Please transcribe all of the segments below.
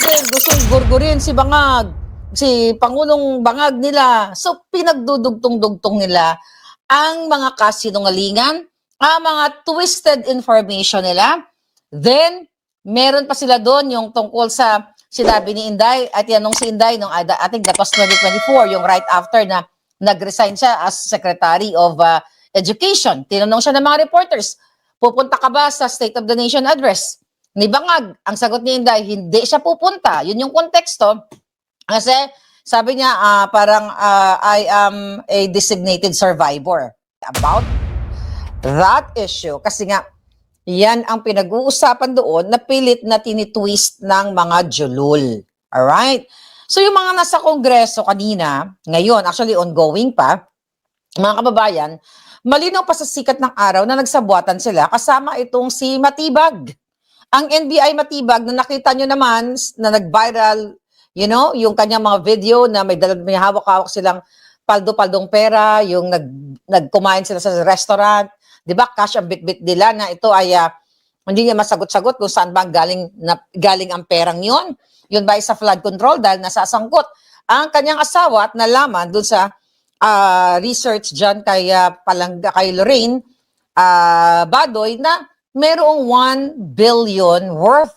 kasi gustong gurgurin si Bangag, si Pangulong Bangag nila. So, pinagdudugtong-dugtong nila ang mga kasinungalingan, ang mga twisted information nila. Then, meron pa sila doon yung tungkol sa sinabi ni Inday, at yan nung si Inday, nung, I think that was 2024, yung right after na nag-resign siya as Secretary of Education. Tinanong siya ng mga reporters, pupunta ka ba sa State of the Nation address ni Bangag? Ang sagot ni Inday, hindi siya pupunta. Yun yung konteksto. Kasi sabi niya, parang I am a designated survivor. About that issue, kasi nga, yan ang pinag-uusapan doon na pilit na tinitwist ng mga julul. Alright? So yung mga nasa kongreso kanina, ngayon, actually ongoing pa, mga kababayan, malinaw pa sa sikat ng araw na nagsabuatan sila kasama itong si Matibag. Ang NBI Matibag na nakita nyo naman na nag-viral, you know, yung kanyang mga video na may hawak-hawak silang paldo-paldong pera, yung nagkumain sila sa restaurant, di ba, cash ang bit-bit nila na ito ay hindi niya masagot-sagot kung saan ba galing ang perang yon. Yun ba ay sa flood control dahil nasasangkot ang kanyang asawa at nalaman dun sa research dyan kay Lorraine Badoy na merong 1 billion worth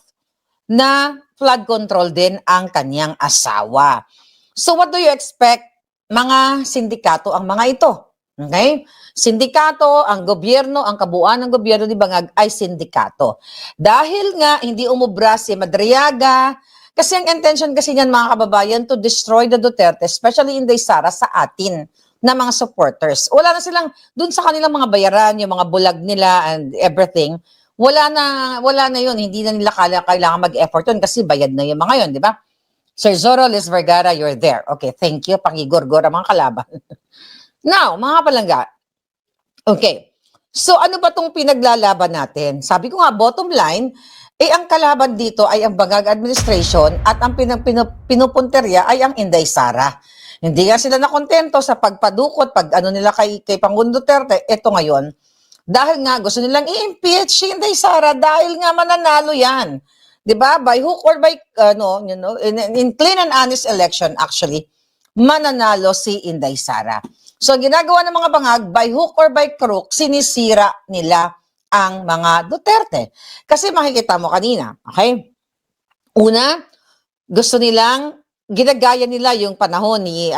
na flood control din ang kanyang asawa. So what do you expect? Mga sindikato ang mga ito. Okay? Sindikato, ang gobyerno, ang kabuuan ng gobyerno ni Bangag ay sindikato. Dahil nga hindi umubra si Madriaga, kasi ang intention kasi niyan mga kababayan to destroy the Duterte, especially Inday Sara sa atin na mga supporters. Wala na silang, dun sa kanilang mga bayaran, yung mga bulag nila and everything, wala na yun. Hindi na nila kailangan mag-effort yun kasi bayad na yung mga yun, di ba? Sir Zorro, Liz Vergara, you're there. Okay, thank you. Pangigorgor ang mga kalaban. Now, mga palangga. Okay. So, ano ba itong pinaglalaban natin? Sabi ko nga, bottom line, ang kalaban dito ay ang Bangag administration at ang pinupunterya ay ang Inday Sara. Hindi nga sila nakontento sa pagpadukot, pag ano nila kay Pangulong Duterte, ito ngayon. Dahil nga gusto nilang i-impeach si Inday Sara dahil nga mananalo yan. 'Di ba? By hook or by in clean and honest election actually, mananalo si Inday Sara. So ginagawa ng mga Bangag, by hook or by crook, sinisira nila ang mga Duterte. Kasi makikita mo kanina, okay? Una, gusto nilang ginagaya nila yung panahon ni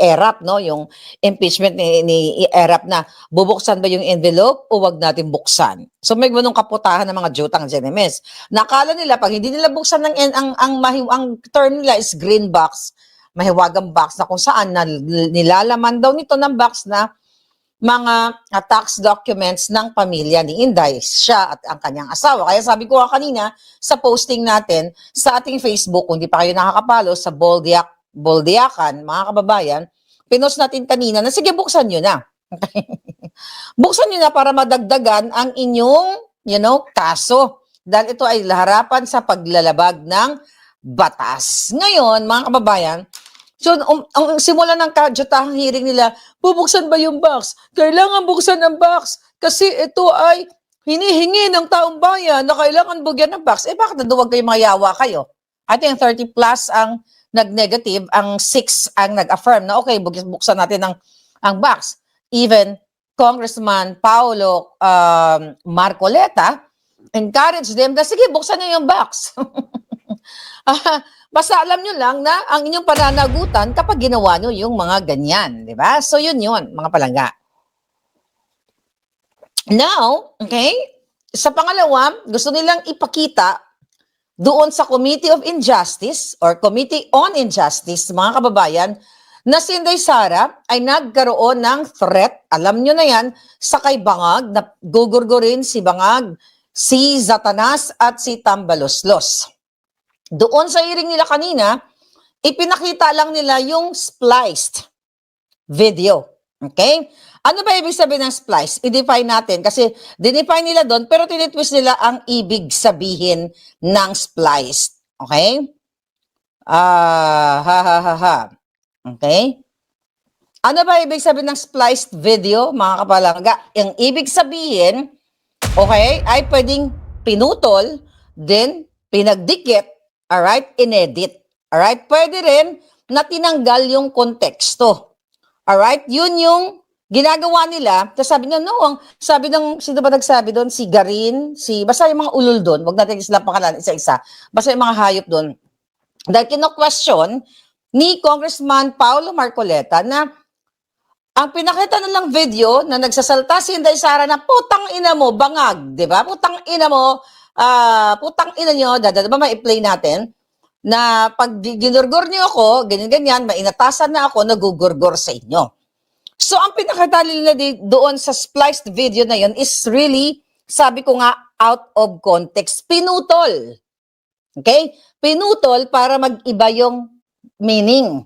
Erap, no, yung impeachment ni Erap na bubuksan ba yung envelope o wag natin buksan. So may ganung kaputahan ng mga jutang GNMS. Nakala nila pag hindi nila buksan ang term nila is green box, mahiwagang box na kung saan nilalaman daw nito ng box na mga tax documents ng pamilya ni Inday, siya at ang kanyang asawa. Kaya sabi ko kanina sa posting natin sa ating Facebook, kung di pa kayo nakakapalo sa Boldiakan, mga kababayan, pinost natin kanina na sige buksan nyo na. Buksan nyo na para madagdagan ang inyong kaso. Dahil ito ay harapan sa paglalabag ng batas. Ngayon, mga kababayan, so, ang simula ng kadyutahang hearing nila, bubuksan ba yung box? Kailangan buksan ang box kasi ito ay hinihingi ng taong bayan na kailangan bugyan ng box. Bakit naduwag kayo mayawa kayo? I think 30 plus ang nag-negative, ang 6 ang nag-affirm na okay, buksan natin ang box. Even Congressman Paulo Marcoleta encouraged them na sige, buksan niyo yung box. Basta alam nyo lang na ang inyong pananagutan kapag ginawa nyo yung mga ganyan, di ba? So yun, mga palangga. Now, okay, sa pangalawa, gusto nilang ipakita doon sa Committee of Injustice or Committee on Injustice, mga kababayan, na si Inday Sara ay nagkaroon ng threat, alam nyo na yan, sa kay Bangag, na gugurgurin si Bangag, si Zatanas at si Tambaloslos. Doon sa hearing nila kanina, ipinakita lang nila yung spliced video. Okay? Ano ba ibig sabihin ng spliced? I-define natin kasi dinefine nila doon pero tinitwist nila ang ibig sabihin ng spliced. Okay? Okay? Ano ba ibig sabihin ng spliced video, mga kapalangga? Yung ibig sabihin, okay, ay pwedeng pinutol, then pinagdikit, alright, inedit. Alright, pwede rin na tinanggal yung konteksto. Alright, yun yung ginagawa nila. Tapos sabi niya, no, sabi ng, sino ba nagsabi doon? Si Garin, basta yung mga ulol doon, wag natin sila pangalan isa-isa, basta yung mga hayop doon. Dahil kino-question ni Congressman Paulo Marcoleta na ang pinakita na lang video na nagsasalta si Inday Sara na putang ina mo, bangag, di ba? Putang ina mo, putang ina nyo, ba ma-play natin, na pag ginurgur niyo ako, ganyan-ganyan, mainatasan na ako, nagugurgur sa inyo. So, ang pinakita nila doon sa spliced video na yun is really, sabi ko nga, out of context. Pinutol. Okay? Pinutol para mag-iba yung meaning,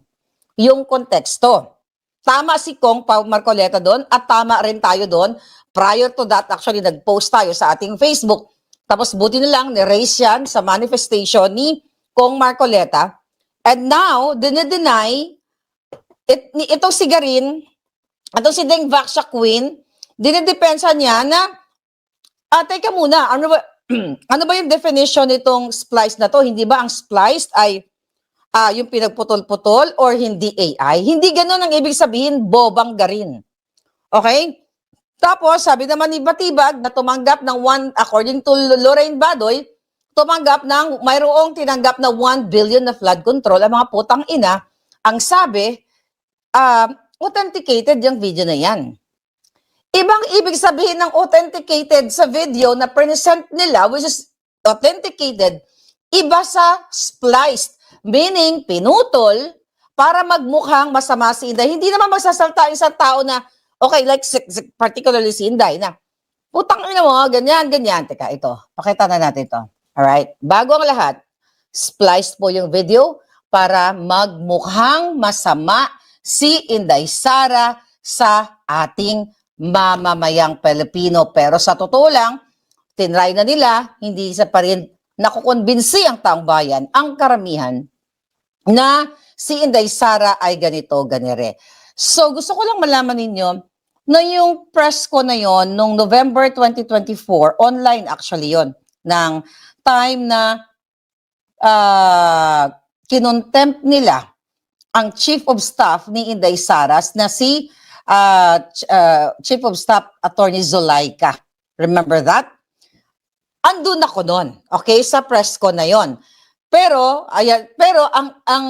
yung konteksto. Tama si Kong Pao Marcoleta doon at tama rin tayo doon. Prior to that, actually, nag-post tayo sa ating Facebook. Tapos buti na lang, ni-raise yan sa manifestation ni Kong Marcoleta. And now, dinedeny, itong si Garin, itong si Deng Vaxia Queen, dinidepensa niya na, teka muna, ano ba yung definition nitong splice na to? Hindi ba ang spliced ay yung pinagputol-putol or hindi AI? Hindi ganun ang ibig sabihin, bobang Garin. Okay? Tapos, sabi naman ni Batibag na tumanggap ng according to Lorraine Badoy, mayroong tinanggap na 1 billion na flood control. Ang mga putang ina, ang sabi, authenticated yung video na yan. Ibang ibig sabihin ng authenticated sa video na present nila, which is authenticated, iba sa spliced. Meaning, pinutol para magmukhang masama si Inday. Hindi naman magsasalta isang tao na, okay, like particularly si Inday na, putang ina mo, ganyan. Teka, ito. Pakita na natin ito. Alright? Bago ang lahat, spliced po yung video para magmukhang masama si Inday Sara sa ating mamamayang Pilipino. Pero sa totoo lang, tinry na nila, hindi sa pa rin nakukonbinsi ang taong bayan, ang karamihan, na si Inday Sara ay ganito, ganire. So, gusto ko lang malaman ninyo na yung press ko na yon noong November 2024, online actually yon, ng time na kinontempt nila ang Chief of Staff ni Inday Sara na si Chief of Staff Attorney Zulaika. Remember that? Andun ako noon, okay, sa press ko na yon. Pero ang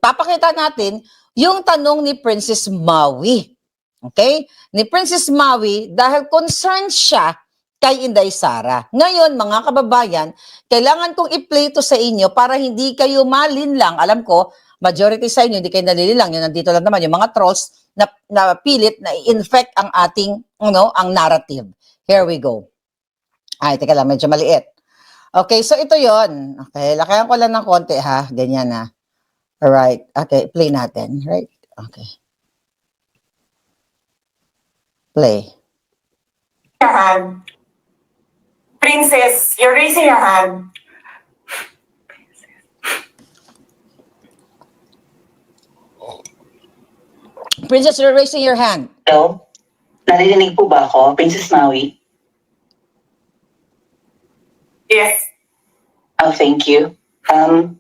papakita natin yung tanong ni Princess Maui. Okay? Ni Princess Maui dahil concerned siya kay Inday Sara. Ngayon, mga kababayan, kailangan kong i-play to sa inyo para hindi kayo malinlang. Alam ko, majority sa inyo hindi kayo nalililang. Yung nandito lang naman yung mga trolls na pilit na i-infect ang ating ang narrative. Here we go. Ay, teka lang, medyo maliit. Okay, so ito yon. Okay, lakayan ko lang ng konti ha. Ganyan na. Alright. Okay, play natin. Right? Okay. Play. Your hand. Princess, you're raising your hand. Princess, you're raising your hand. Hello? Naririnig po ba ako, Princess Maui? Yes. Oh, thank you.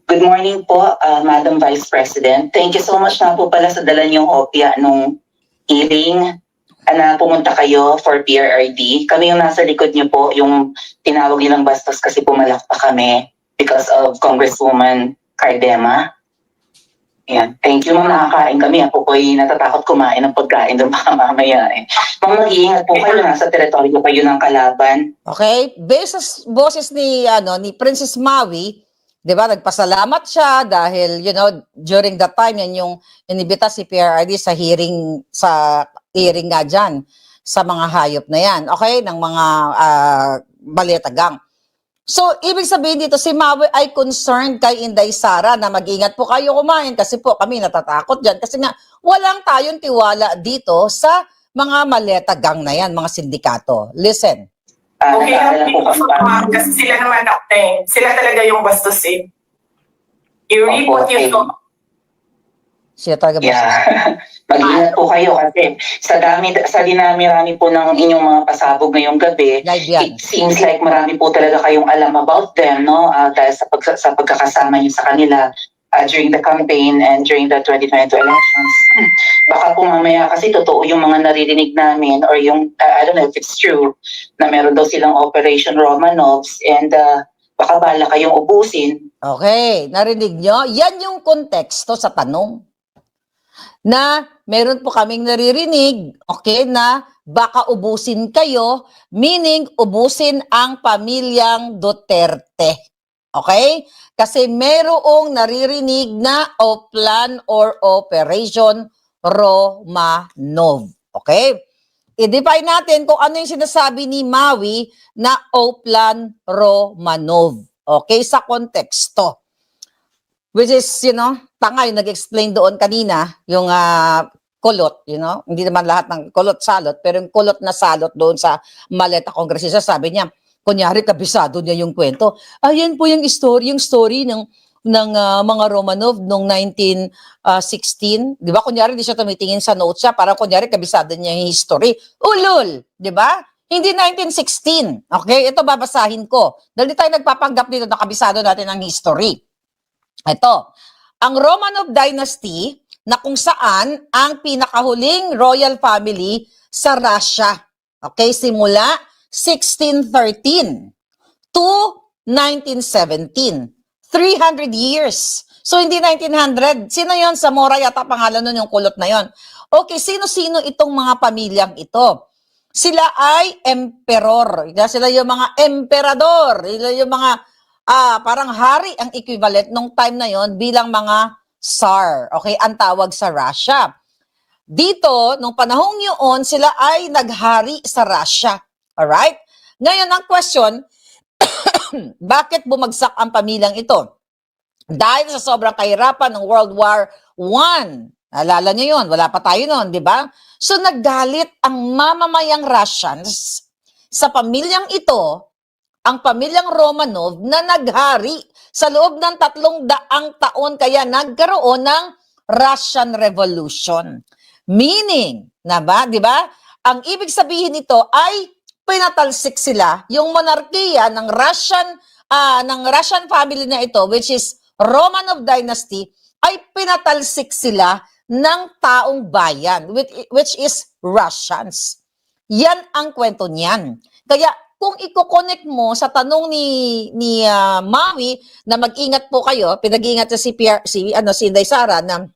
Good morning po, Madam Vice President. Thank you so much na po pala sa dala niyong opya nung hearing na pumunta kayo for PRRD. Kami yung nasa likod niyo po, yung tinawag nilang bastos kasi pumalak pa kami because of Congresswoman Cardema. Yan. Thank you, ma'am. Nakakain kami. Ako po'y natatakot kumain ng pagkain doon baka mamaya eh. Ma'am, mag-iingat po kayo. Nasa teritoryo kayo ng kalaban. Okay? Based sa boses ni Princess Maui, di ba, nagpasalamat siya dahil, during that time, yan yung inibita si PRRD sa hearing nga dyan, sa mga hayop na yan. Okay? Ng mga baletagang. So, ibig sabihin dito, si Maui ay concerned kay Inday Sara na mag-ingat po kayo kumain kasi po kami natatakot dyan. Kasi nga, walang tayong tiwala dito sa mga maleta gang na yan, mga sindikato. Listen. Okay lang dito sa kasi sila naman sila talaga yung bastos eh. You read what you saw. Sila talaga Yeah. Mag-ingat po kayo kasi sa dinami-rami po ng inyong mga pasabog ngayong gabi, Live yan. it seems like marami po talaga kayong alam about them, no? Dahil sa pagkakasama niyo sa kanila during the campaign and during the 2022 elections. Baka po mamaya kasi totoo yung mga naririnig namin or yung, I don't know if it's true, na meron daw silang Operation Romanovs and baka bala kayong ubusin. Okay, narinig nyo? Yan yung konteksto sa tanong. Na meron po kaming naririnig, okay, na baka ubusin kayo, meaning ubusin ang pamilyang Duterte. Okay? Kasi merong naririnig na o plan or Operation Romanov. Okay? I-define natin kung ano yung sinasabi ni Maui na O-Plan Romanov. Okay? Sa konteksto. Which is, tanga yung nag-explain doon kanina, yung kulot, hindi naman lahat ng kulot-salot, pero yung kulot na salot doon sa Maleta Kongresista, sabi niya, kunyari kabisado niya yung kwento. Ayan po yung story ng mga Romanov noong 1916, di ba? Kunyari, di siya tumitingin sa notes siya, parang kunyari kabisado niya yung history. Ulul, di ba? Hindi 1916. Okay, ito babasahin ko. Dahil di tayo nagpapanggap dito na kabisado natin ang history. Ito, ang Romanov Dynasty na kung saan ang pinakahuling royal family sa Russia. Okay, simula 1613 to 1917. 300 years. So, hindi 1900. Sino yon? Zamora yata pangalan nun yung kulot na yon. Okay, sino-sino itong mga pamilyang ito? Sila ay emperor. Sila yung mga emperador. Sila yung mga parang hari ang equivalent nung time na yon bilang mga Tsar. Okay, ang tawag sa Russia. Dito, nung panahong yun, sila ay naghari sa Russia. Alright? Ngayon, ang question, bakit bumagsak ang pamilyang ito? Dahil sa sobrang kahirapan ng World War I. Alala niyo yun, wala pa tayo noon, di ba? So, naggalit ang mamamayang Russians sa pamilyang ito, ang pamilyang Romanov na naghari sa loob ng 300 taon kaya nagkaroon ng Russian Revolution. Meaning, di ba? Ang ibig sabihin nito ay pinatalsik sila yung monarkiya ng Russian family na ito, which is Romanov Dynasty, ay pinatalsik sila ng taong bayan, which is Russians. Yan ang kwento niyan. Kaya kung i-connect mo sa tanong ni Maui na mag-ingat po kayo, pinag-ingat si Inday Sara na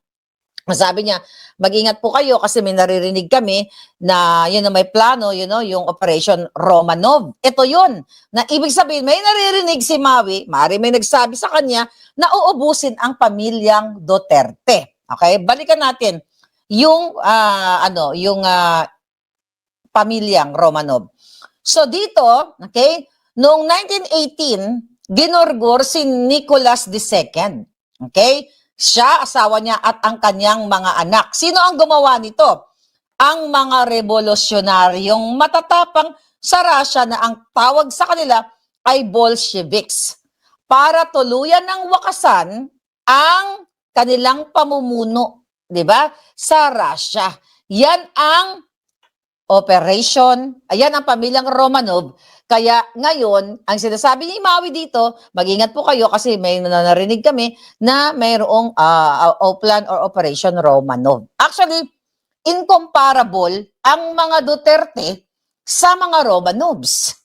sabi niya, mag-ingat po kayo kasi may naririnig kami na yun na may plano, yung Operation Romanov. Ito yun, na ibig sabihin, may naririnig si Maui, maaari may nagsabi sa kanya na uubusin ang pamilyang Duterte. Okay, balikan natin yung pamilyang Romanov. So dito, okay, noong 1918, ginorgor si Nicholas II. Okay? Siya, asawa niya at ang kanyang mga anak. Sino ang gumawa nito? Ang mga revolusyonaryong matatapang sa Russia na ang tawag sa kanila ay Bolsheviks. Para tuluyan ng wakasan ang kanilang pamumuno, di ba? Sa Russia. Yan ang operation. Ayan ang pamilyang Romanov. Kaya ngayon, ang sinasabi ni Maui dito, mag-ingat po kayo kasi may narinig kami na mayroong O-Plan or Operation Romanov. Actually, incomparable ang mga Duterte sa mga Romanovs.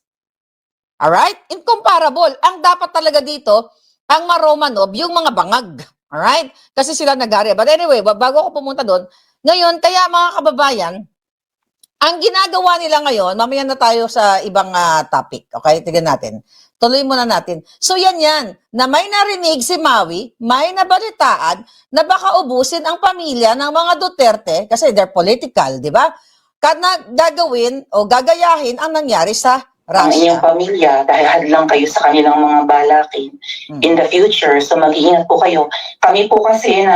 Alright? Incomparable. Ang dapat talaga dito, ang mga Romanov, yung mga bangag. Alright? Kasi sila nag-ari. But anyway, bago ako pumunta doon, ngayon, kaya mga kababayan, ang ginagawa nila ngayon, mamaya na tayo sa ibang topic. Okay, tignan natin. Tuloy muna natin. So yan, na may narinig si Maui, may nabalitaan na baka ubusin ang pamilya ng mga Duterte, kasi they're political, di ba? Kana gagawin o gagayahin ang nangyari sa Ang Russia. inyong pamilya dahil hadlang kayo sa kanilang mga balakin in the future. So mag-iingat po kayo. Kami po kasi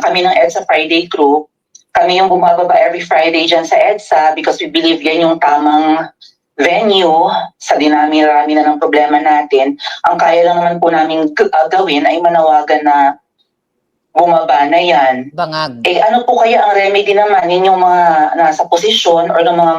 kami ng EDSA Friday crew, kami yung bumababa every Friday dyan sa EDSA because we believe yan yung tamang venue sa dinami-rami na ng problema natin. Ang kaya lang naman po namin gawin ay manawagan na bumaba na yan. Bangag. Eh ano po kaya ang remedy naman ninyong mga nasa posisyon or ng mga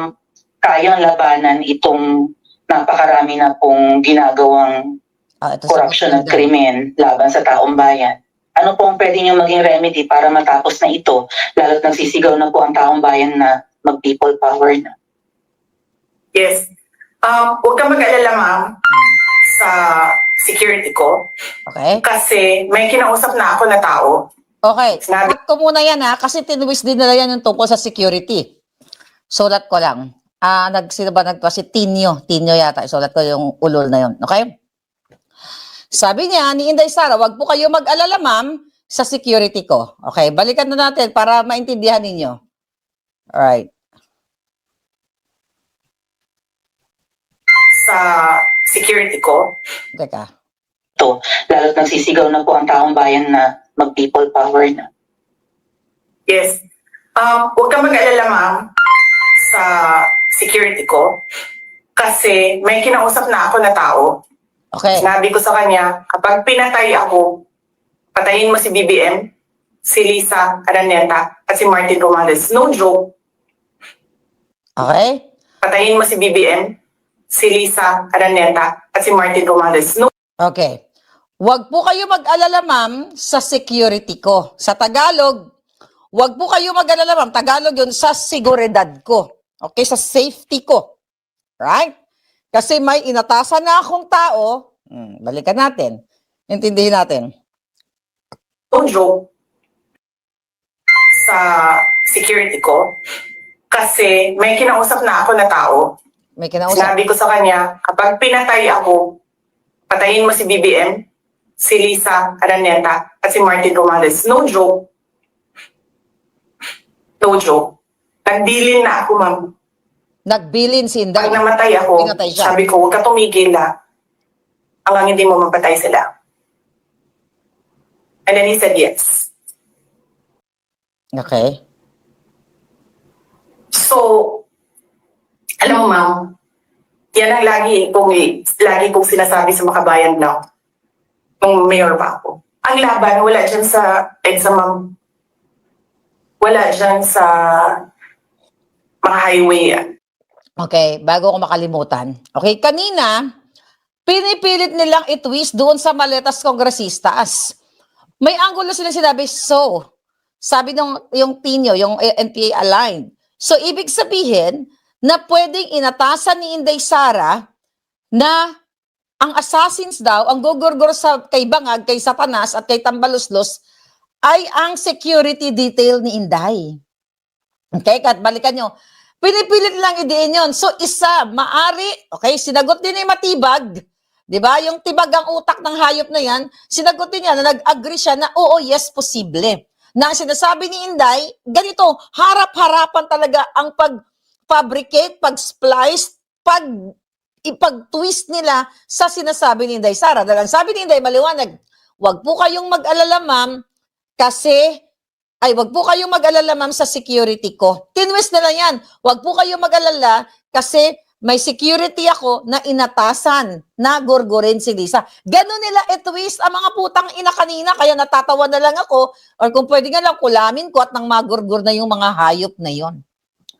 kayang labanan itong napakarami na pong ginagawang Ito corruption at krimen laban sa taong bayan? Ano po ang pwede nyo maging remedy para matapos na ito, lalo't nagsisigaw na po ang taong bayan na mag-people power na? Yes. Huwag ka mag-alala, ma'am, sa security ko. Okay? Kasi may kinausap na ako na tao. Okay. Sinabi- Cut ko muna yan ha, kasi tinwist din nila yan yung tungkol sa security. Sulat ko lang. Sino ba nagpa si Tinyo? Tinyo yata. Sulat ko yung ulol na yun. Okay? Sabi niya ni Inday Sara, wag po kayo mag-alala ma'am sa security ko. Okay, balikan na natin para maintindihan ninyo. Alright. Sa security ko. Teka. Ito, lalo't nagsisigaw na po ang taong bayan na mag-people power na. Yes. Huwag ka mag-alala, ma'am, sa security ko. Kasi may kinausap na ako na tao. Okay. Sinabi ko sa kanya, kapag pinatay ako, patayin mo si BBM, si Lisa Araneta, at si Martin Romales. No joke. Okay? Patayin mo si BBM, si Lisa Araneta, at si Martin Romales. No. Okay. Wag po kayo mag-alala ma'am sa security ko. Sa Tagalog, wag po kayo mag-alala ma'am. Tagalog yun, sa seguridad ko. Okay? Sa safety ko. Right? Kasi may inatasan na akong tao. Balikan natin. Intindihin natin. No joke. Sa security ko. Kasi may kinausap na ako na tao. May kinausap. Sinabi ko sa kanya, kapag pinatay ako, patayin mo si BBM, si Lisa Araneta, at si Martin Romales. No joke. No joke. Nagbilin na ako, ma'am. Nagbilin si Inday. Pag namatay ako, Pinatay siya. sabi ko, huwag ka tumigil na hanggang hindi mo mapatay sila. And then he said yes. Okay. So, alam mo, ma'am, yan ang lagi kong sinasabi sa Makabayan Now nung mayor pa ako. Ang laban, wala dyan sa EDSA, ma'am. Wala dyan sa mga highway. Okay, bago ko makalimutan. Okay, kanina, pinipilit nilang itwist doon sa maletas kongresistas. May angulo sila sinabi, so, sabi ng yung Tinyo, yung NPA aligned. So, ibig sabihin na pwedeng inatasan ni Inday Sara na ang assassins daw, ang gugurgur sa kay Bangag, kay Satanas at kay Tambaluslos ay ang security detail ni Inday. Okay, kat balikan nyo. Pinipilit lang idiin yun. So, isa, maari, okay, sinagot din ni Matibag, di ba? Yung tibag ang utak ng hayop na yan, sinagot din niya na nag-agree siya na, oo, yes, posible. Na ang sinasabi ni Inday, ganito, harap-harapan talaga ang pag-fabricate, pag-splice, ipag-twist nila sa sinasabi ni Inday Sara. Dahil ang sabi ni Inday, maliwanag, wag po kayong mag-alala, ma'am, kasi wag po kayong mag-alala ma'am sa security ko. Tinwist nila yan. Wag po kayong mag-alala kasi may security ako na inatasan na gurgurin si Lisa. Ganon nila itwist ang mga putang ina kanina kaya natatawa na lang ako or kung pwede nga lang kulamin ko at nang magurgur na yung mga hayop na yon.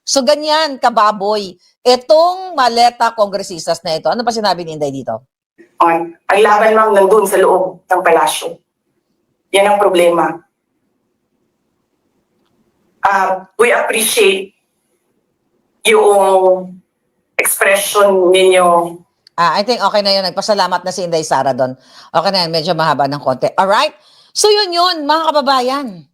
So ganyan, kababoy. Itong maleta kongresistas na ito. Ano pa sinabi ni Inday dito? Ang laban, ma'am, nandun sa loob ng palasyo. Yan ang problema. We appreciate yung expression ninyo. I think okay na yun. Nagpasalamat na si Inday Sara doon. Okay na yan. Medyo mahaba ng konti. Alright? So yun, mga kababayan.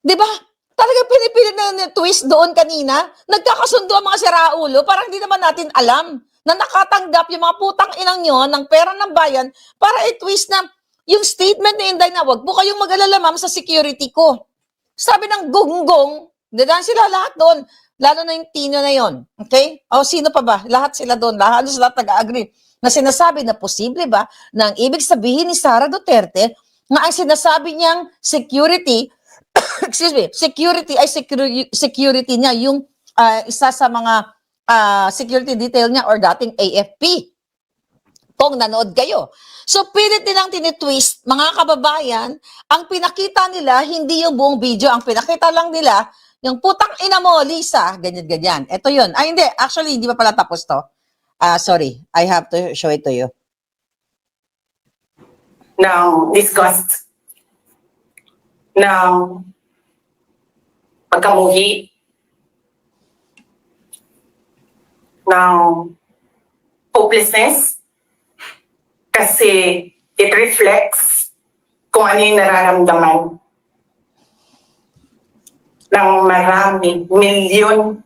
Di ba? Talagang pinipilit na twist doon kanina. Nagkakasundo ang mga siraulo. Parang hindi naman natin alam na nakatanggap yung mga putang inang yun ng pera ng bayan para i-twist na yung statement ni Inday na wag po kayong mag-alala ma'am sa security ko. Sabi ng gunggong, dadaan sila lahat doon. Lalo na yung Tino na yon. Okay? O sino pa ba? Lahat sila doon. Halos lahat nag-agree. Na sinasabi na posible ba na ang ibig sabihin ni Sara Duterte na ang sinasabi niyang security, excuse me, security ay security niya yung isa sa mga security detail niya or dating AFP. kung nanood kayo. So, pilit nilang tinitwist, mga kababayan, ang pinakita nila, hindi yung buong video, ang pinakita lang nila, yung putang ina mo, Lisa, ganyan-ganyan. Ito yun. Ay, hindi. Actually, hindi pa pala tapos to. Sorry. I have to show it to you. ng disgust, ng pagkamuhi, ng hopelessness, kasi it reflects kung ano yung nararamdaman ng marami, milyon.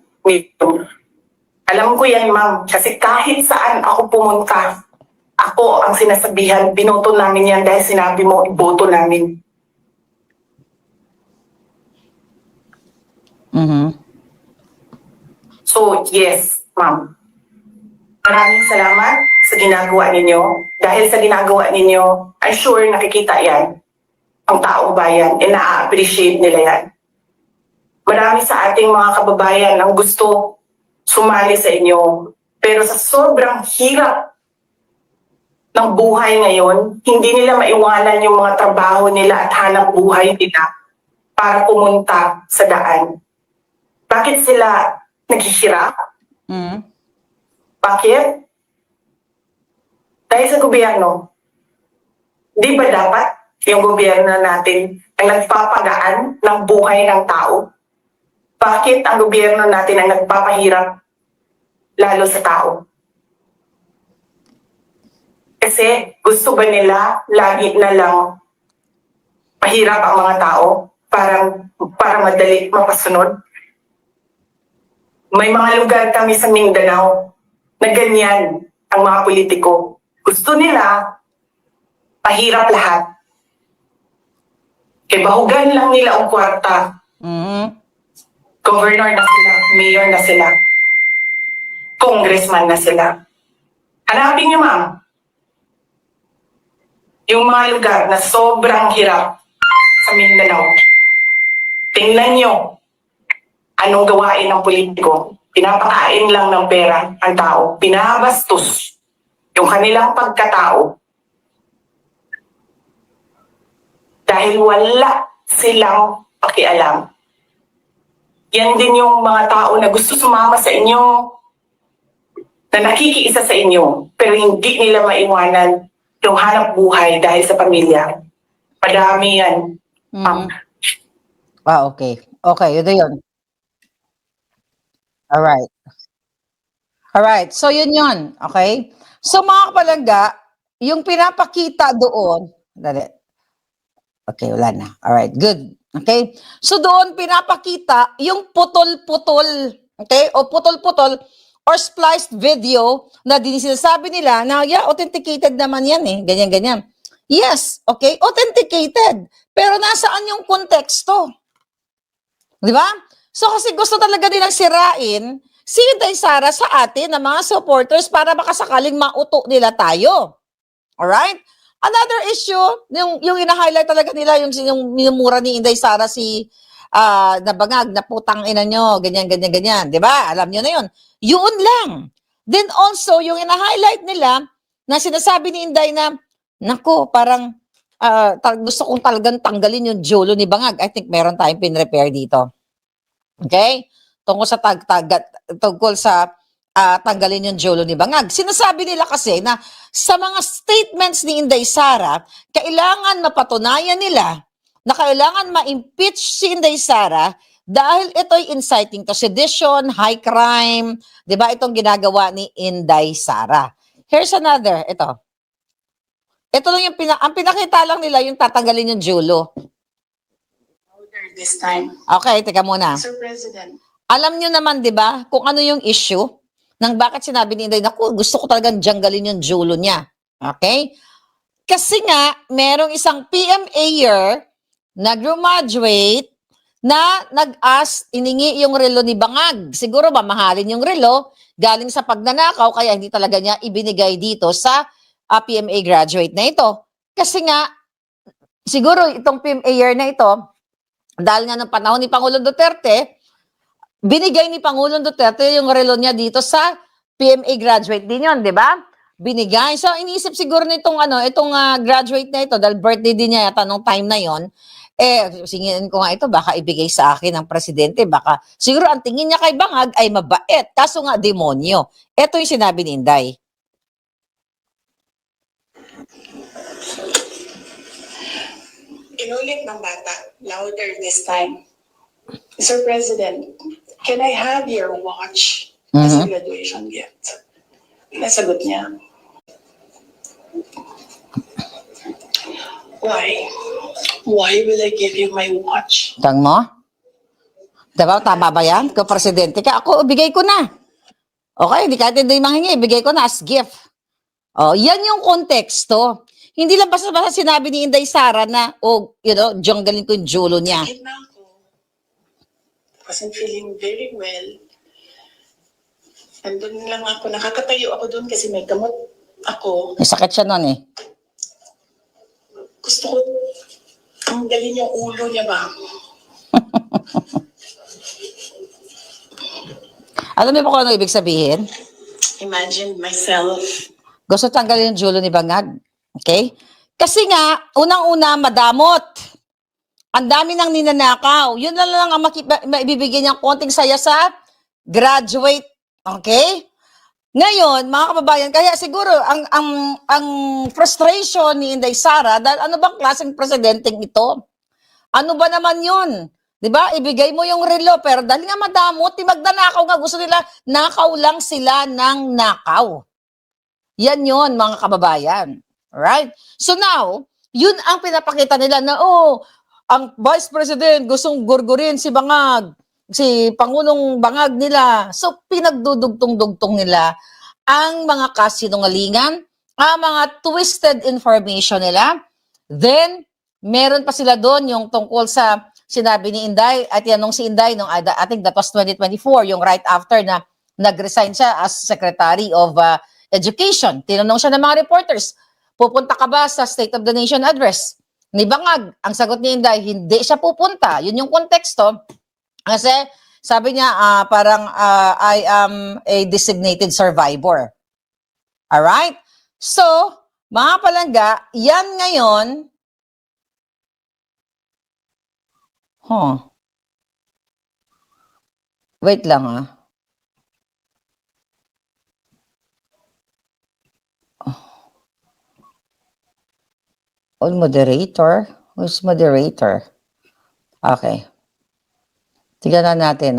Alam ko yan, ma'am, kasi kahit saan ako pumunta, ako ang sinasabihan, binoto namin yan dahil sinabi mo, iboto namin. So, yes, ma'am. Maraming salamat sa ginagawa ninyo. Dahil sa ginagawa ninyo, I'm sure nakikita yan ang taong bayan and na-appreciate nila yan. Marami sa ating mga kababayan ang gusto sumali sa inyo. Pero sa sobrang hirap ng buhay ngayon, hindi nila maiwanan yung mga trabaho nila at hanap buhay nila para pumunta sa daan. Bakit sila naghihirap? Bakit? Dahil sa gobyerno. Di ba dapat yung gobyerno natin ang nagpapagaan ng buhay ng tao? Bakit ang gobyerno natin ang nagpapahirap lalo sa tao? Kasi gusto ba nila lagi na lang mahirap ang mga tao para madali mapasunod? May mga lugar kami sa Mindanao na ganyan ang mga politiko. Gusto nila mahirap lahat. E bahugan lang nila ang kwarta. Governor na sila, mayor na sila, congressman na sila. Hanapin niyo, ma'am, yung mga lugar na sobrang hirap sa Mindanao. Tingnan niyo anong gawain ng politiko. Pinapakain lang ng pera ang tao. Pinabastos yung kanilang pagkatao dahil wala silang pakialam. Yan din yung mga tao na gusto sumama sa inyo, na nakikiisa sa inyo, pero hindi nila maiwanan yung hanap buhay dahil sa pamilya. Padami yan. Okay. Okay, yun. Alright. So, yun. Okay? So, mga kapalangga, yung pinapakita doon, dali. Okay, wala na. Alright, good. Okay? So, doon pinapakita yung putol-putol, okay? O putol-putol or spliced video na sinasabi nila na, yeah, authenticated naman yan eh. Ganyan-ganyan. Yes, okay? Authenticated. Pero nasaan yung konteksto? Di ba? So, kasi gusto talaga nilang sirain si Inday Sara sa atin na mga supporters para makasakaling mauto nila tayo. Alright? Another issue, yung ina-highlight talaga nila, yung minumura ni Inday Sara si Nabangag, na putang ina nyo, ganyan. Di ba? Alam nyo na yun. Yun lang. Then also, yung ina-highlight nila na sinasabi ni Inday na, naku, parang gusto kong talagang tanggalin yung jolo ni Bangag. I think meron tayong pin-repair dito. Okay? Tungkol sa tanggalin yung jolo ni Bangag. Sinasabi nila kasi na sa mga statements ni Inday Sara, kailangan mapatunayan nila na kailangan ma-impeach si Inday Sara dahil ito'y inciting to sedition, high crime, di ba itong ginagawa ni Inday Sara. Here's another, ito. Ito lang yung ang pinakita lang nila yung tatanggalin yung jolo. This time. Okay, teka muna. Mr. President. Alam nyo naman, di ba, kung ano yung issue ng bakit sinabi ni Inday, naku, gusto ko talagang janggalin yung jolo niya. Okay? Kasi nga, merong isang PMA-er na graduate na nag-ask, iningi yung relo ni Bangag. Siguro mamahalin yung relo, galing sa pagnanakaw, kaya hindi talaga niya ibinigay dito sa PMA graduate na ito. Kasi nga, siguro itong PMA-er na ito, dahil nga ng panahon ni Pangulong Duterte, binigay ni Pangulong Duterte yung relo niya dito sa PMA graduate din yun, di ba? binigay. So iniisip siguro nitong itong graduate na ito dahil birthday din niya yata nung time na 'yon. Singin ko nga ito baka ibigay sa akin ng presidente, baka siguro ang tingin niya kay Bangag ay mabait. Kaso nga demonyo. Ito yung sinabi ni Inday. Inulit ng bata, louder this time. Mr. President, can I have your watch as a graduation gift? Nasagot niya. Why? Why will I give you my watch? Tang mo? Diba, tama ba yan? Kung presidente ka, ako, bigay ko na. Okay, hindi kahit hindi manghingi, bigay ko na as gift. Yan yung konteksto. Hindi lang basta-basta sinabi ni Inday Sara na, junggalin ko yung julo niya. Sakit na ako. Wasn't feeling very well. Andun lang ako, nakakatayo ako doon kasi may gamot ako. May sakit siya nun eh. Gusto ko tanggalin yung ulo niya ba? Alam niyo po kung ano ibig sabihin? Imagine myself. Gusto tanggalin yung julo ni Bangag. Okay? Kasi nga, unang-una, madamot. Ang dami nang ninanakaw. Yun na lang ang maibibigyan niyang konting saya sa graduate. Okay? Ngayon, mga kababayan, kaya siguro ang frustration ni Inday Sara, dahil ano bang klaseng presidenteng ito? Ano ba naman yun? 'Di ba? Ibigay mo yung relo, pero dahil nga madamot, magdanakaw nga, gusto nila, nakaw lang sila ng nakaw. Yan yun, mga kababayan. Right? So now, yun ang pinapakita nila na, ang Vice President gustong gurgurin si Bangag, si Pangulong Bangag nila. So, pinagdudugtong-dugtong nila ang mga kasinungalingan, ang mga twisted information nila. Then, meron pa sila doon yung tungkol sa sinabi ni Inday, at yan nung si Inday, I think that was 2024, yung right after na nag-resign siya as Secretary of Education. Tinanong siya ng mga reporters, pupunta ka ba sa State of the Nation address ni Bangag? Ang sagot ni Inday, hindi siya pupunta. Yun yung konteksto. Kasi sabi niya, parang I am a designated survivor. Alright? So, mga palangga, yan ngayon, wait lang moderator? Who's moderator? Okay. Tignan na natin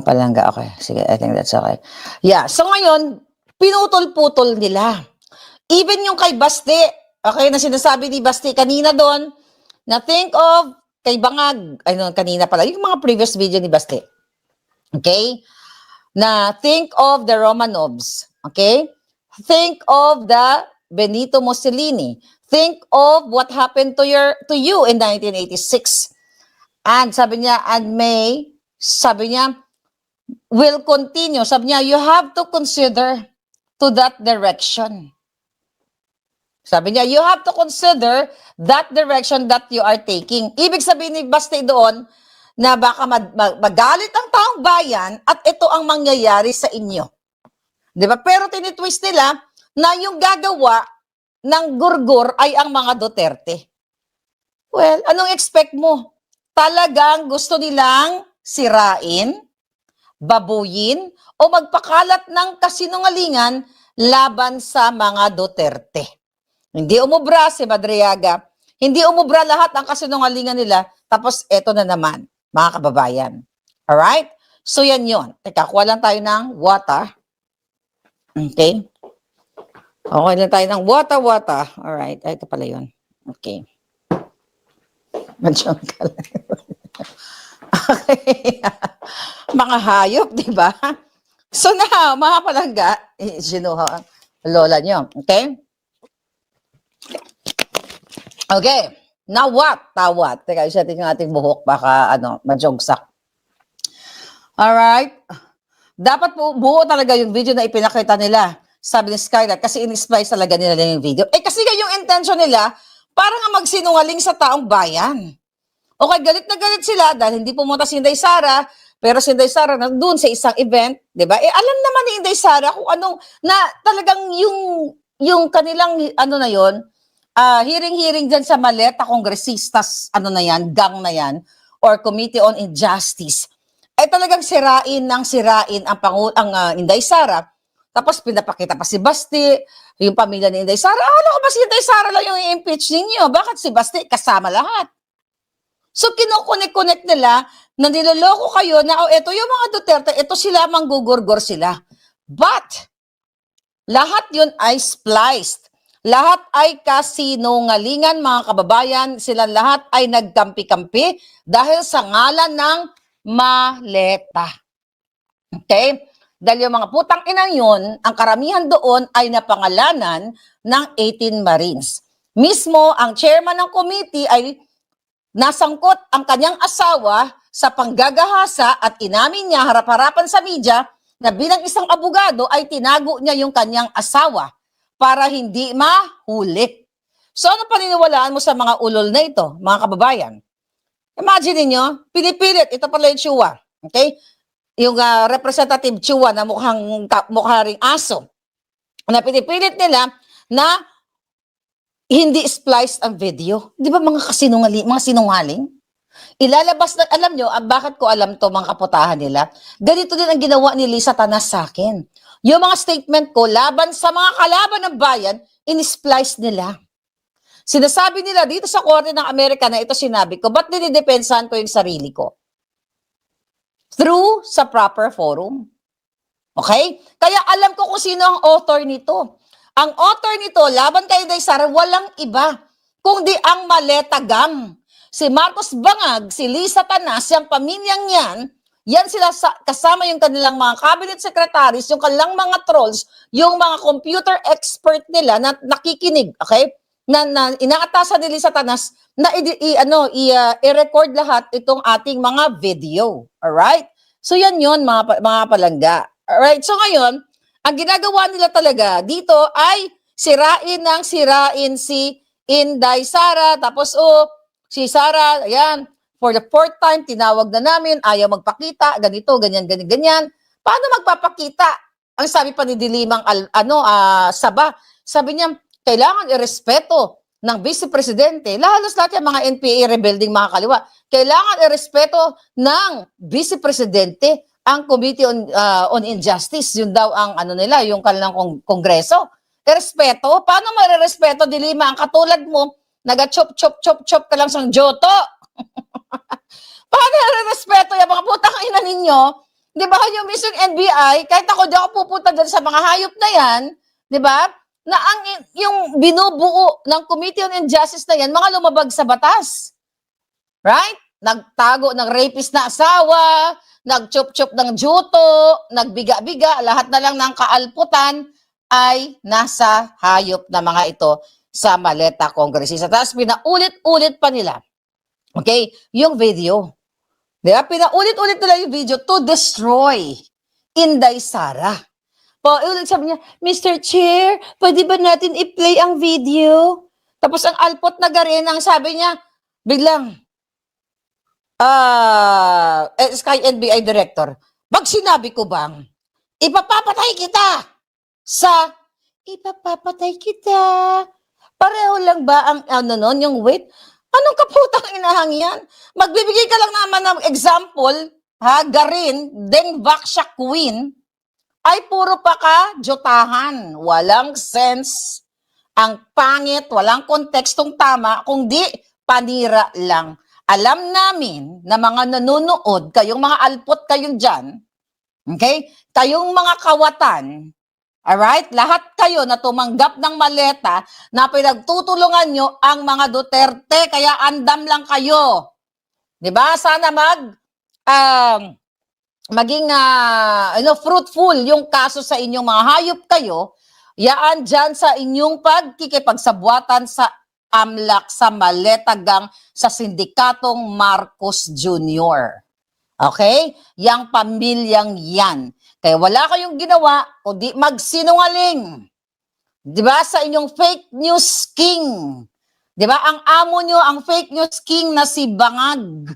palangga, okay. Sige, I think that's okay. Yeah, so ngayon, pinutol-putol nila. Even yung kay Basti, okay, na sinasabi ni Basti kanina doon, na think of kay Bangag, kanina pala, yung mga previous video ni Basti. Okay? Na think of the Romanovs. Okay? Think of the Benito Mussolini. Think of what happened to you in 1986. And sabi niya, will continue. Sabi niya, you have to consider to that direction. Sabi niya, you have to consider that direction that you are taking. Ibig sabihin ni Basti doon, na baka magalit ang taong bayan at ito ang mangyayari sa inyo. Di ba? Pero tinitwist nila na yung gagawa ng gurgur ay ang mga Duterte. Well, anong expect mo? Talagang gusto nilang sirain, babuyin, o magpakalat ng kasinungalingan laban sa mga Duterte. Hindi umubra si Madriaga. Hindi umubra lahat ang kasinungalingan nila. Tapos eto na naman, mga kababayan. Alright? So yan yun. Teka, kuha lang tayo ng water. Okay? Okay lang tayo ng water. Alright. Ay, ito pala yun. Okay. Madyong ka lang. Okay. Mga hayop, di ba? So now, mga palangga, sinuha lola nyo. Okay? Okay. Now what? Tawat. Teka, isatin yung ating buhok. Baka, majogsak. Alright. Dapat buo talaga yung video na ipinakita nila. Sabi ni Skylar, kasi in-splice talaga nila yung video. Kasi yung intention nila, para nga magsinungaling sa taong bayan. Okay, galit na galit sila dahil hindi pumunta si Inday Sara, Pero si Inday Sara nandun sa isang event, 'di ba? Alam naman ni Inday Sara kung anong na talagang yung kanilang ano na 'yon, hearing diyan sa Maleta Kongresistas ano na 'yan, gang na 'yan or Committee on Injustice. Ay talagang sirain ang Inday Sara. Tapos pinapakita pa si Basti, yung pamilya ni Inday Sara. Ano ko ba si Inday Sara lang yung i-impeach ninyo? Bakit si Basti kasama lahat? So kinokonek-connect nila na niloloko kayo na ito yung mga Duterte, ito sila manggugurgor sila. But lahat yun ay spliced. Lahat ay kasinungalingan mga kababayan. Sila lahat ay nagkampi-kampi dahil sa ngalan ng maleta. Okay? Dahil yung mga putang inang yun, ang karamihan doon ay napangalanan ng 18 Marines. Mismo, ang chairman ng committee ay nasangkot ang kanyang asawa sa panggagahasa at inamin niya harap-harapan sa media na bilang isang abogado ay tinago niya yung kanyang asawa para hindi mahuli. So ano paniniwalaan mo sa mga ulol na ito, mga kababayan? Imagine niyo, pinipilit, ito pala yung Chua, okay? Yung representative Chua na mukha ring aso, na pinipilit nila na hindi spliced ang video. Di ba mga sinungaling? Ilalabas na, alam nyo, bakit ko alam to mga kaputahan nila? Ganito din ang ginawa ni Lisa Tanas sa akin. Yung mga statement ko, laban sa mga kalaban ng bayan, in-splice nila. Sinasabi nila dito sa Korte ng Amerika na ito sinabi ko, ba't dinidepensahan ko yung sarili ko? Through sa proper forum. Okay? Kaya alam ko kung sino ang author nito. Ang author nito, laban kay Inday Sara, walang iba, kundi ang Maleta Gang. Si Marcos Bangag, si Lisa Tanas, yung pamilyang yan sila kasama yung kanilang mga cabinet secretaries, yung kanilang mga trolls, yung mga computer expert nila na nakikinig, okay? Na inaatasan ni Lisa Tanas na i-record lahat itong ating mga video. Alright? So yan yun mga palangga. Alright? So ngayon, ang ginagawa nila talaga dito ay sirain si Inday Sara. Tapos si Sara, ayan, for the fourth time, tinawag na namin, ayaw magpakita, ganito, ganyan. Paano magpapakita? Ang sabi pa ni Dilimang Saba, sabi niya, kailangan irespeto ng Vice Presidente, halos lahat yung mga NPA rebuilding mga kaliwa, kailangan irespeto ng Vice Presidente ang Committee on Injustice. Yun daw ang nila, yung kanilang kongreso. Irespeto? Paano marirespeto, Dilima? Ang katulad mo, naga-chop ka lang sa joto. Paano marirespeto yung mga putang ina ninyo? Di ba yung mismong NBI, kahit ako di ako pupunta dyan sa mga hayop na yan, di ba? Na yung binubuo ng Committee on Injustice na yan, mga lumabag sa batas. Right? Nagtago ng rapist na asawa, nag-chop ng juto, nagbiga-biga, lahat na lang ng kaalputan ay nasa hayop na mga ito sa Maleta Kongresista. Tapos pinaulit-ulit pa nila. Okay? Yung video. Diba? Pinaulit-ulit nila yung video to destroy Inday Sara. Ulit sabi niya, Mr. Chair, pwede ba natin i-play ang video? Tapos ang alpot na garin, ang sabi niya, biglang, Sky NBI Director, pag sinabi ko bang, ipapapatay kita pareho lang ba ang yung weight? Anong kaputang inahang yan? Magbibigay ka lang naman ng example, garin, Deng Vaksha Queen, ay puro pa ka jotahan. Walang sense. Ang pangit, walang kontekstong tama, kundi panira lang. Alam namin na mga nanonood, kayong mga alpot kayong dyan, okay? Kayong mga kawatan, alright? Lahat kayo na tumanggap ng maleta na pinagtutulungan nyo ang mga Duterte, kaya andam lang kayo. Diba? Sana maging fruitful yung kaso sa inyong mga hayop kayo, yaan dyan sa inyong pagkikipagsabuatan sa AMLAC, sa Maleta Gang, sa Sindikatong Marcos Jr. Okay? Yang pamilyang yan. Kaya wala kayong ginawa, kundi magsinungaling. Diba? Sa inyong fake news king. Diba? Ang amo nyo, ang fake news king na si Bangag.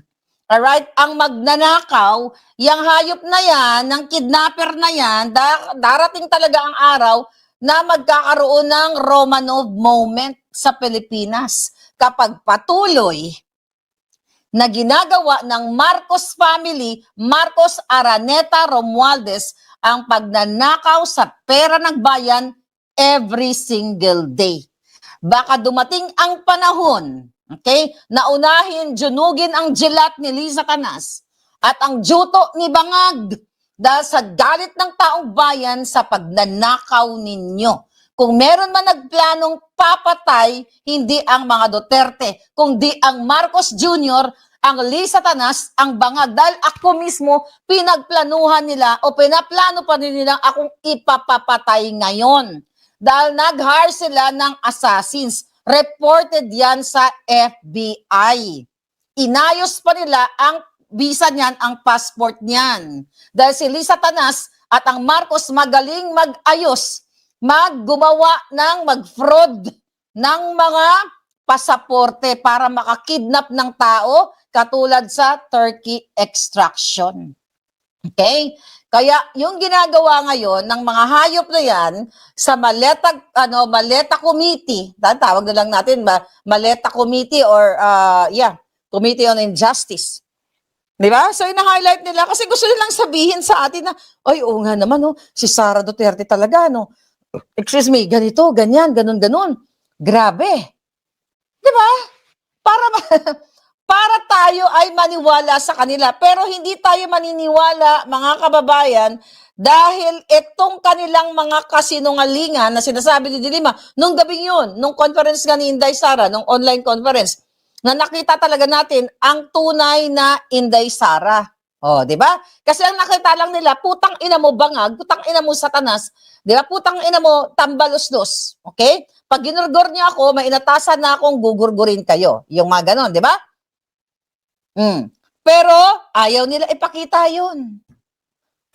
alright, ang magnanakaw, yung hayop na yan, ng kidnapper na yan, darating talaga ang araw na magkakaroon ng Romanov moment sa Pilipinas kapag patuloy na ginagawa ng Marcos family, Marcos Araneta Romualdez, ang pagnanakaw sa pera ng bayan every single day. Baka dumating ang panahon, okay, na unahin, junugin ang jilat ni Liza Canas at ang juto ni Bangag dahil sa galit ng taong bayan sa pagnanakaw ninyo. Kung meron man nagplanong papatay, hindi ang mga Duterte, kundi ang Marcos Jr., ang Liza Canas, ang Bangag. Dahil ako mismo, pinagplanuhan nila o pinaplano pa nila akong ipapapatay ngayon. Dahil nag-hire sila ng assassins. Reported yan sa FBI. Inayos pa nila ang visa niyan, ang passport niyan. Dahil si Liza Canas at ang Marcos magaling mag-ayos, maggumawa ng mag-fraud ng mga pasaporte para makakidnap ng tao katulad sa Turkey extraction. Okay? Kaya yung ginagawa ngayon ng mga hayop na yan sa Maleta Committee, tawag na lang natin Maleta Committee or Committee on Injustice. Di ba? So, ina-highlight nila kasi gusto nilang sabihin sa atin na, ay, oo nga naman, si Sara Duterte talaga, excuse me, ganito, ganyan, ganun. Grabe. Di ba? Para tayo ay maniwala sa kanila. Pero hindi tayo maniniwala, mga kababayan, dahil itong kanilang mga kasinungalingan na sinasabi ni Dilima, nung gabing yun, nung conference nga ni Inday Sara, nung online conference, na nakita talaga natin ang tunay na Inday Sara. Oh, 'di ba? Kasi ang nakita lang nila, putang ina mo Bangag, putang ina mo Satanas, 'di ba? Putang ina mo Tambaluslos. Okay? Pag ginurgor niya ako, may inatasan na akong gugurgurin kayo. Yung mga ganon, 'di ba? Pero ayaw nila ipakita 'yun.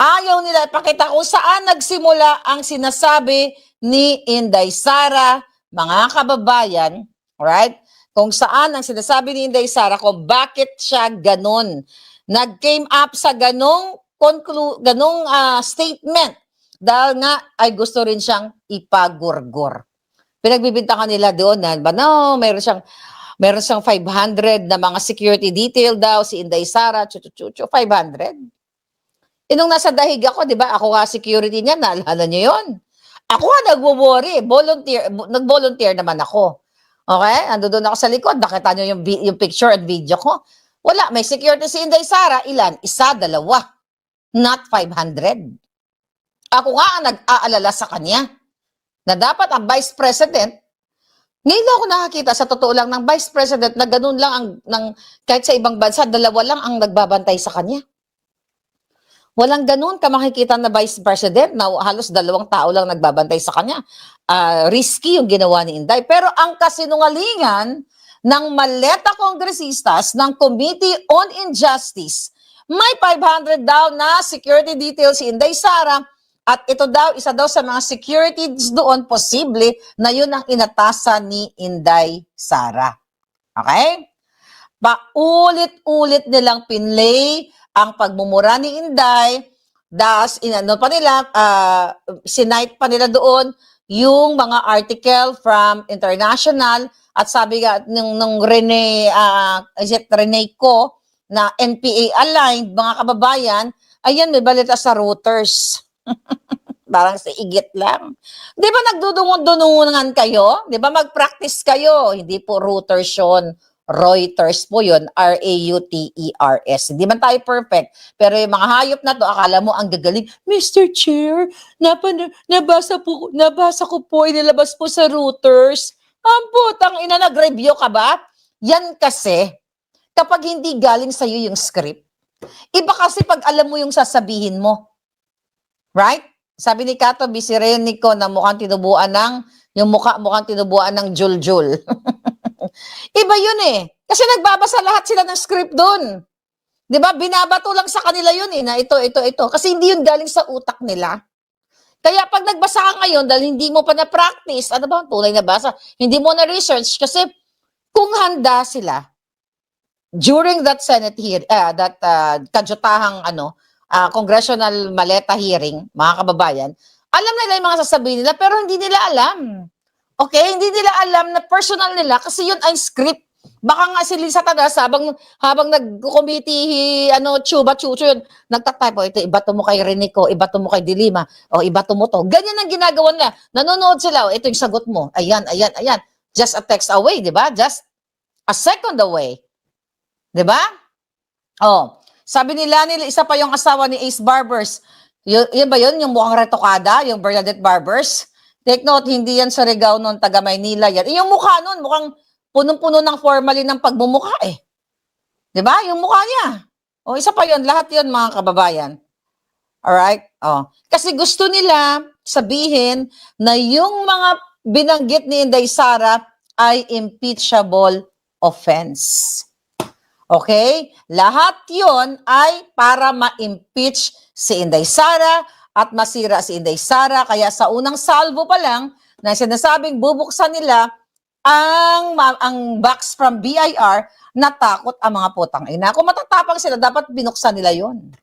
Ayaw nila ipakita kung saan nagsimula ang sinasabi ni Inday Sara, mga kababayan, alright? Kung saan ang sinasabi ni Inday Sara kung bakit siya ganon. Nag-came up sa ganong statement dahil nga ay gusto rin siyang ipagurgur. Pinagbibintangan nila doon na, meron siyang 500 na mga security detail daw si Inday Sara, 500. Inong nasa dahig ako, di ba? Ako nga security niya, naalala niyo yun. Ako nga nag-worry, nag-volunteer naman ako. Okay? Ando doon ako sa likod. Nakita nyo yung picture at video ko. Wala. May security si Inday Sara. Ilan? Isa, dalawa. Not 500. Ako nga ang nag-aalala sa kanya na dapat ang Vice President, ngayon ako nakakita sa totoo lang ng Vice President na ganun lang kahit sa ibang bansa, dalawa lang ang nagbabantay sa kanya. Walang ganun ka makikita na Vice President na halos 2 tao lang nagbabantay sa kanya. Risky yung ginawa ni Inday. Pero ang kasinungalingan ng maleta kongresistas ng Committee on Injustice, may 500 daw na security details si Inday Sara at ito daw, isa daw sa mga securities doon, posible na yun ang inatasan ni Inday Sara. Okay? Paulit-ulit nilang pinlay ang pagmumura ni Inday, das sinight pa nila doon yung mga article from international at sabi nga nung Rene Ko na NPA aligned, mga kababayan, ayan may balita sa Reuters. Parang sa igit lang. Di ba nagdudungon-dunungan kayo? Di ba mag-practice kayo? Hindi po Reuters yun. Reuters po yun, Reuters. Hindi man tayo perfect, pero yung mga hayop na to, akala mo ang gagaling, Mr. Chair, nabasa ko po, inilabas po sa Reuters. Ang putang ina, nag-review ka ba? Yan kasi, kapag hindi galing sa'yo yung script, iba kasi pag alam mo yung sasabihin mo. Right? Sabi ni Kato Bisirenico na mukhang tinubuan ng Juljul. Iba yun eh. Kasi nagbabasa lahat sila ng script doon. 'Di ba? Binabato lang sa kanila yun eh, na ito. Kasi hindi yun galing sa utak nila. Kaya pag nagbasa ka ngayon, dahil hindi mo pa na-practice, ano ba ang tunay na basa? Hindi mo na-research kasi kung handa sila, during that Senate kadyutahang congressional maleta hearing, mga kababayan, alam nila yung mga sasabihin nila pero hindi nila alam. Okay, hindi nila alam na personal nila kasi yun ay script. Baka nga si Lisa Tadas habang nagko-committee Chuba Chucho yun, nagtatype ito, ibato mo kay Renico, ibato mo kay Dilima, o ibato mo to. Ganyan ang ginagawa nila. Nanonood sila, ito yung sagot mo. Ayan, ayan, ayan. Just a text away, di ba? Just a second away. Di ba? Oh, sabi nila isa pa yung asawa ni Ace Barbers. Yun ba yun? Yung mukhang retokada, yung Bernadette Barbers? Take note, hindi yan sa Surigao noon, taga Maynila yan. Yung mukha noon, mukhang punong-puno ng formalin ng pagmumukha eh. 'Di ba? Yung mukha niya. O isa pa 'yon, lahat 'yon mga kababayan. Alright? Oh. Kasi gusto nila sabihin na yung mga binanggit ni Inday Sara ay impeachable offense. Okay? Lahat 'yon ay para ma-impeach si Inday Sara at masira si Inday Sara. Kaya sa unang salvo pa lang na sinasabing bubuksan nila ang box from BIR, natakot ang mga putang ina. Kung matatapang sila, dapat binuksan nila yon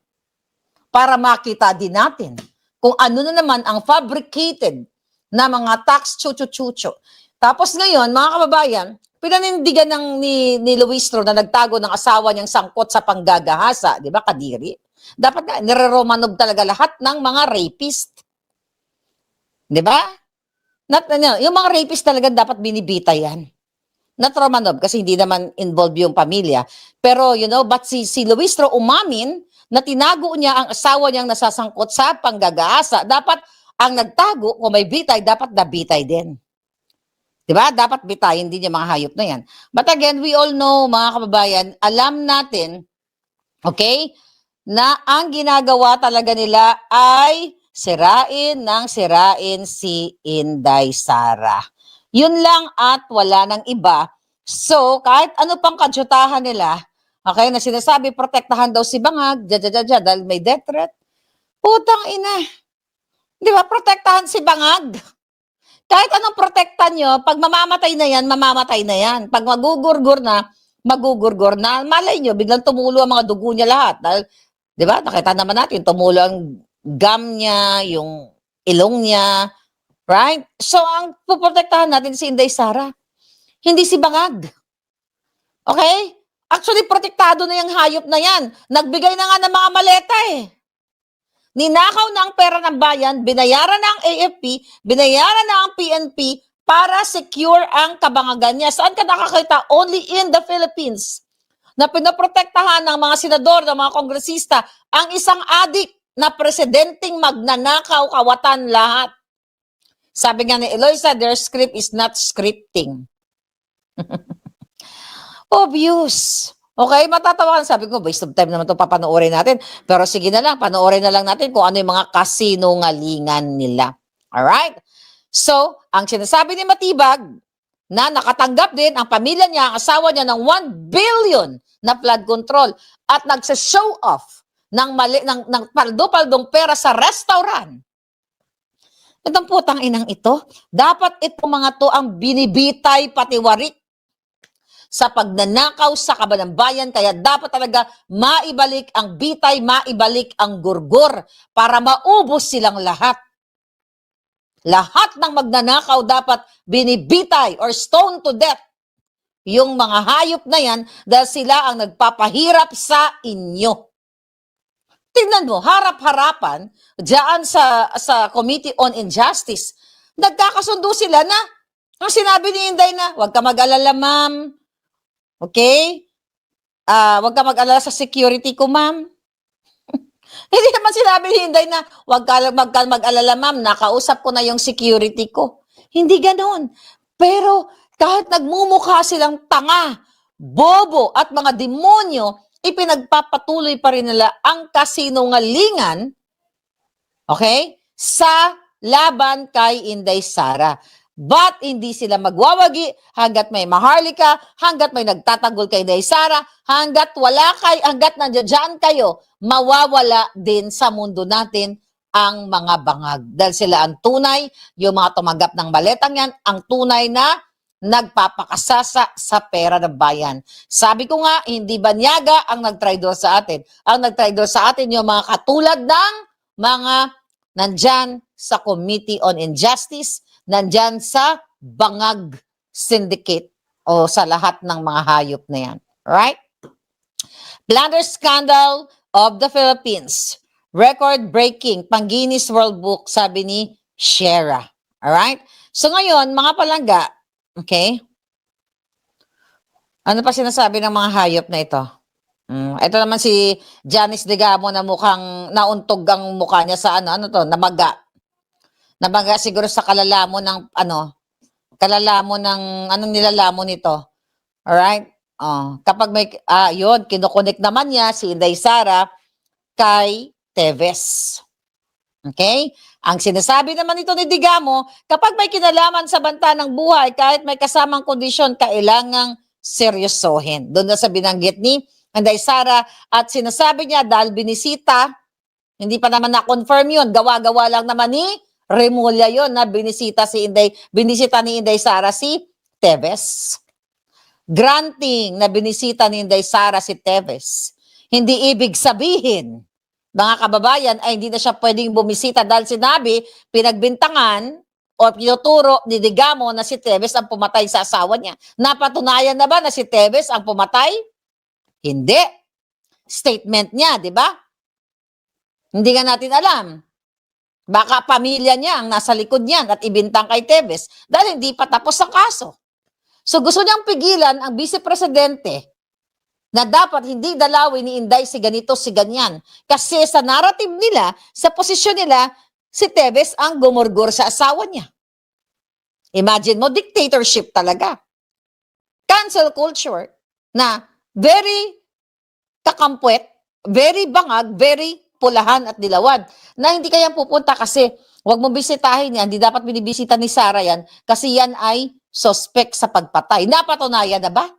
para makita din natin kung ano na naman ang fabricated na mga tax chuchu-chuchu. Tapos ngayon, mga kababayan, pinanindigan ni Luis Tro na nagtago ng asawa niyang sangkot sa panggagahasa, di ba, Kadiri? Dapat nga, nire-Romanov talaga lahat ng mga rapist. Di ba? Yung mga rapist talaga dapat binibita yan. Not Romanov kasi hindi naman involved yung pamilya. Pero, but si Luis Tro umamin na tinago niya ang asawa niyang nasasangkot sa panggagahasa. Dapat ang nagtago, kung may bitay, dapat nabitay din. Diba? Dapat bitayin din yung mga hayop na yan. But again, we all know, mga kababayan, alam natin, okay, na ang ginagawa talaga nila ay sirain si Inday Sara. Yun lang at wala nang iba. So, kahit ano pang kadyutahan nila, okay, na sinasabi, protektahan daw si Bangag, dahil may death threat. Putang ina. Di ba, protektahan si Bangag. Kahit anong protektan nyo, pag mamamatay na yan, mamamatay na yan. Pag magugurgur na, magugurgur na. Malay nyo, biglang tumulo ang mga dugo niya lahat. Dahil, di ba, nakita naman natin, tumulo ang gum niya, yung ilong niya, right? So, ang puprotektahan natin si Inday Sara, hindi si Bangag. Okay? Actually, protektado na yung hayop na yan. Nagbigay na nga ng mga maleta eh. Ninakaw na ang pera ng bayan, binayaran na ang AFP, binayaran na ang PNP para secure ang kabangagan niya. Saan ka nakakita? Only in the Philippines. Na pinoprotektahan ng mga senador, ng mga kongresista, ang isang adik na presidenteng magnanakaw, kawatan lahat. Sabi nga ni Eloisa, their script is not scripting. Obvious. Okay, matatawakan. Sabi ko, waste of time naman ito papanoorin natin. Pero sige na lang, panoorin na lang natin kung ano yung mga kasinungalingan nila. Alright? So, ang sinasabi ni Matibag, na nakatanggap din ang pamilya niya, ang asawa niya ng 1 billion na flood control at nagsa-show off ng paldo-paldong pera sa restaurant. Itong putang inang ito, dapat itong mga to ang binibitay patiwarik sa pagnanakaw sa kaban ng bayan, kaya dapat talaga maibalik ang bitay, maibalik ang gurgur para maubos silang lahat. Lahat ng magnanakaw dapat binibitay or stone to death yung mga hayop na yan dahil sila ang nagpapahirap sa inyo. Tingnan mo, harap-harapan diyan sa Committee on Injustice, nagkakasundo sila na ang sinabi ni Inday na, huwag ka mag-alala, ma'am. Okay? Huwag ka mag-alala sa security ko, ma'am. Hindi naman sinabi ni Inday na huwag ka mag-alala, ma'am, nakausap ko na yung security ko. Hindi ganoon. Pero kahit nagmumukha silang tanga, bobo at mga demonyo, ipinagpapatuloy pa rin nila ang kasinungalingan, okay, sa laban kay Inday Sara. But hindi sila magwawagi hanggat may maharlika, hanggat may nagtatanggol kay Inday Sara, hanggat nandiyan kayo, mawawala din sa mundo natin ang mga bangag. Dahil sila ang tunay, yung mga tumanggap ng baletang yan, ang tunay na nagpapakasasa sa pera ng bayan. Sabi ko nga, hindi banyaga ang nagtraidor sa atin. Ang nagtraidor sa atin yung mga katulad ng mga nandyan sa Committee on Injustice, nandyan sa Bangag Syndicate o sa lahat ng mga hayop na yan. Right? Plunder scandal of the Philippines. Record-breaking, pang Guinness World Book, sabi ni Shera. Alright? So ngayon, mga palangga, okay? Ano pa sinasabi ng mga hayop na ito? Ito naman si Janice Digamo na mukhang nauntog ang mukha niya sa ano to, namaga. Namaga siguro sa kalalamo ng anong nilalamo nito. Alright? Kapag may, yun, kinukunik naman niya si Inday Sara kay Teves. Okay? Ang sinasabi naman ito ni Digamo, kapag may kinalaman sa banta ng buhay, kahit may kasamang kondisyon, kailangang seryosohin. Doon na sa binanggit ni Inday Sara at sinasabi niya dahil binisita, hindi pa naman na-confirm yun, gawa-gawa lang naman ni Remulla yun na binisita ni Inday Sara si Teves. Granting na binisita ni Inday Sara si Teves. Hindi ibig sabihin, mga kababayan, ay hindi na siya pwedeng bumisita dahil sinabi, pinagbintangan o pinuturo ni Digamo na si Teves ang pumatay sa asawa niya. Napatunayan na ba na si Teves ang pumatay? Hindi. Statement niya, di ba? Hindi nga natin alam. Baka pamilya niya ang nasa likod niyan at ibintang kay Teves dahil hindi pa tapos ang kaso. So gusto niyang pigilan ang Vice Presidente na dapat hindi dalawin ni Inday si ganito, si ganyan. Kasi sa narrative nila, sa posisyon nila, si Teves ang gumurgur sa asawa niya. Imagine mo, dictatorship talaga. Cancel culture na very kakampwet, very bangag, very pulahan at dilawan. Na hindi kaya pupunta kasi wag mo bisitahin yan, hindi dapat binibisita ni Sara yan kasi yan ay suspect sa pagpatay. Napatunayan na ba?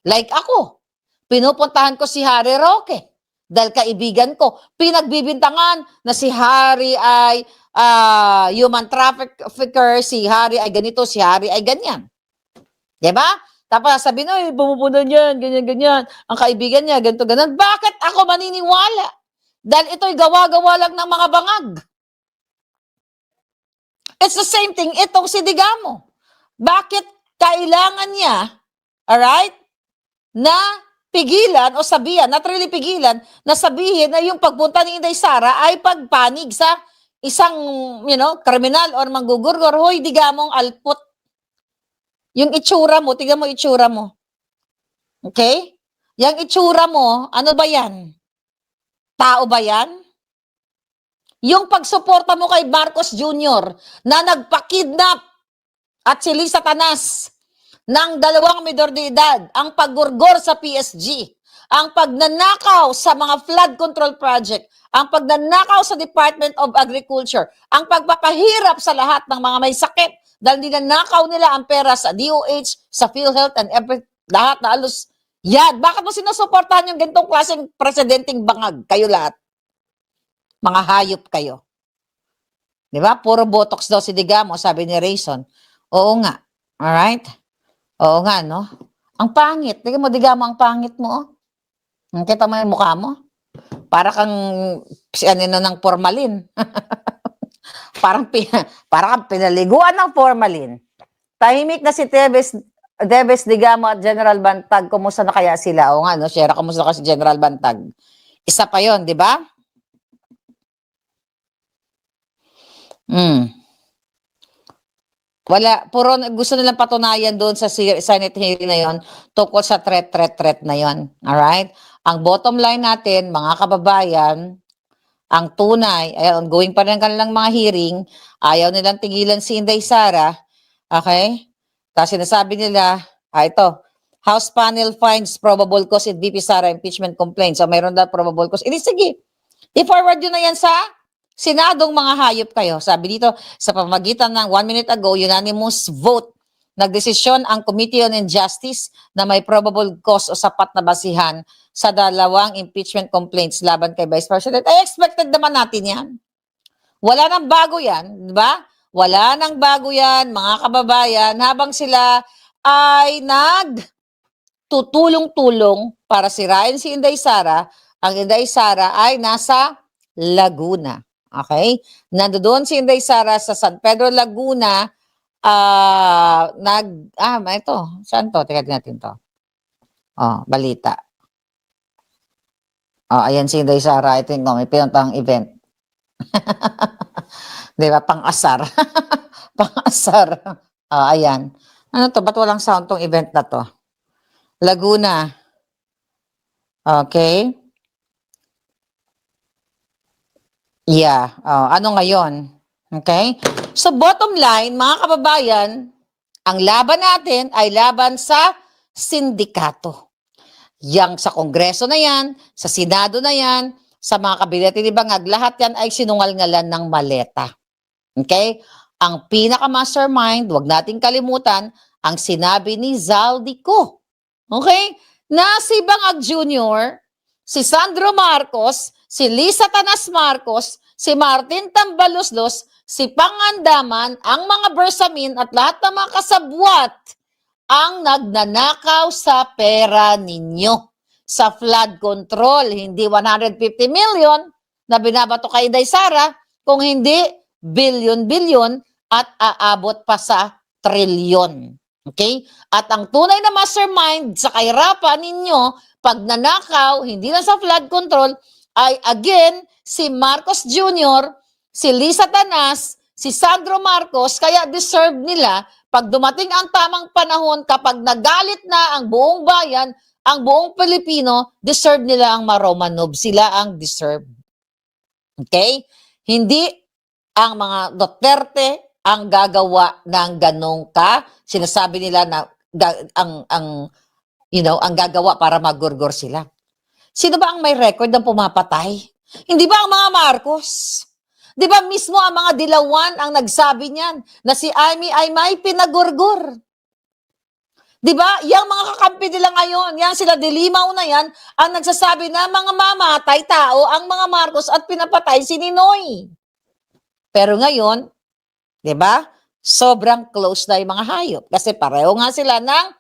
Like ako. Pinupuntahan ko si Harry Roque dahil kaibigan ko. Pinagbibintangan na si Harry ay human trafficker, si Harry ay ganito, si Harry ay ganyan. Diba? Tapos sabi na, bumupunan yan, ganyan-ganyan. Ang kaibigan niya, ganito, ganyan. Bakit ako maniniwala? Dahil ito'y gawa-gawa lang ng mga bangag. It's the same thing, itong si Digamo. Bakit kailangan niya, alright, na pigilan o sabihan, not really pigilan, na sabihin na yung pagpunta ni Inday Sara ay pagpanig sa isang, kriminal or manggugurgor. Hoy, Digamong alput. Yung itsura mo, tignan mo itsura mo. Okay? Yung itsura mo, ano ba yan? Tao ba yan? Yung pagsuporta mo kay Marcos Jr. na nagpakidnap at si Lisa Tanas ng 2 menor de edad, ang paggurgor sa PSG, ang pagnanakaw sa mga flood control project, ang pagnanakaw sa Department of Agriculture, ang pagpapahirap sa lahat ng mga may sakit dahil ninanakaw nila ang pera sa DOH, sa PhilHealth, and lahat na alos. Yan, bakit mo sinusuportahan yung ganitong klaseng presidenteng bangag? Kayo lahat. Mga hayop kayo. Di ba? Puro botox daw si Digamo, sabi ni Rayson. Oo nga. Alright? Oo nga, no? Ang pangit. Tingnan mo, Digamo, ang pangit mo, oh. Kita mo yung mukha mo? Para kang, ng formalin. parang kang pinaliguan ng formalin. Tahimik na si Teves Digamo at General Bantag. Kumusta na kaya sila? O nga, no? Shera, kumusta ka si General Bantag? Isa pa yon, di ba? Wala, puro gusto nilang patunayan doon sa Senate hearing na yon tungkol sa threat na yon. Alright? Ang bottom line natin, mga kababayan, ang tunay, ay ongoing pa rin kanilang mga hearing, ayaw nilang tigilan si Inday Sara, okay? Tapos sinasabi nila, ito, House panel finds probable cause in VP Sara impeachment complaint. So mayroon daw probable cause. Sige, i-forward yun na yan sa Senadong mga hayop kayo. Sabi dito, sa pamamagitan ng 1 minute ago, unanimous vote, nagdesisyon ang Committee on Injustice na may probable cause o sapat na basihan sa 2 impeachment complaints laban kay Vice President. Ay, expected naman natin yan. Wala nang bago yan, di ba? Wala nang bago yan, mga kababayan, habang sila ay nagtutulong-tulong para sirain si Inday Sara. Ang Inday Sara ay nasa Laguna. Okay? Nandoon si Inday Sara sa San Pedro, Laguna. Ito. Saan to? Tingnan natin to. Balita. Ayan si Inday Sara. I think, may pinuntang event. Di ba? Pang-asar. Pang-asar. Ayan. Ano to? Ba't walang sound tong event na to? Laguna. Okay. Yeah. Ano ngayon? Okay. So bottom line, mga kababayan, ang laban natin ay laban sa sindikato. Yang sa Kongreso na yan, sa Senado na yan, sa mga kabinete ni Bangag, lahat yan ay sinungalngalan ng maleta. Okay? Ang pinaka-mastermind, wag nating kalimutan, ang sinabi ni Zaldico. Okay? Na si Bangag Jr., si Sandro Marcos, si Lisa Tanas Marcos, si Martin Tambaloslos, si Pangandaman, ang mga Bersamin at lahat ng mga kasabwat ang nagnanakaw sa pera ninyo sa flood control. Hindi 150 million na binabato kay Inday Sara, kung hindi bilyon-bilyon at aabot pa sa trilyon. Okay? At ang tunay na mastermind sa kahirapan ninyo, pag nanakaw, hindi na sa flood control, ay again, si Marcos Jr., si Lisa Tanas, si Sandro Marcos, kaya deserve nila pag dumating ang tamang panahon, kapag nagalit na ang buong bayan, ang buong Pilipino, deserve nila ang maromanov. Sila ang deserve. Okay? Hindi ang mga Duterte ang gagawa ng ganong sinasabi nila na ang gagawa para magurgor sila. Sino ba ang may record ng pumapatay? Hindi ba ang mga Marcos? Di ba mismo ang mga dilawan ang nagsabi niyan na si Amy ay may pinagurgur? Di ba? Yang mga kakampi nila ngayon, yan sila Dilimaw na yan, ang nagsasabi na mga mamatay tao ang mga Marcos at pinapatay si Ninoy. Pero ngayon, di ba? Sobrang close na yung mga hayop. Kasi pareho nga sila ng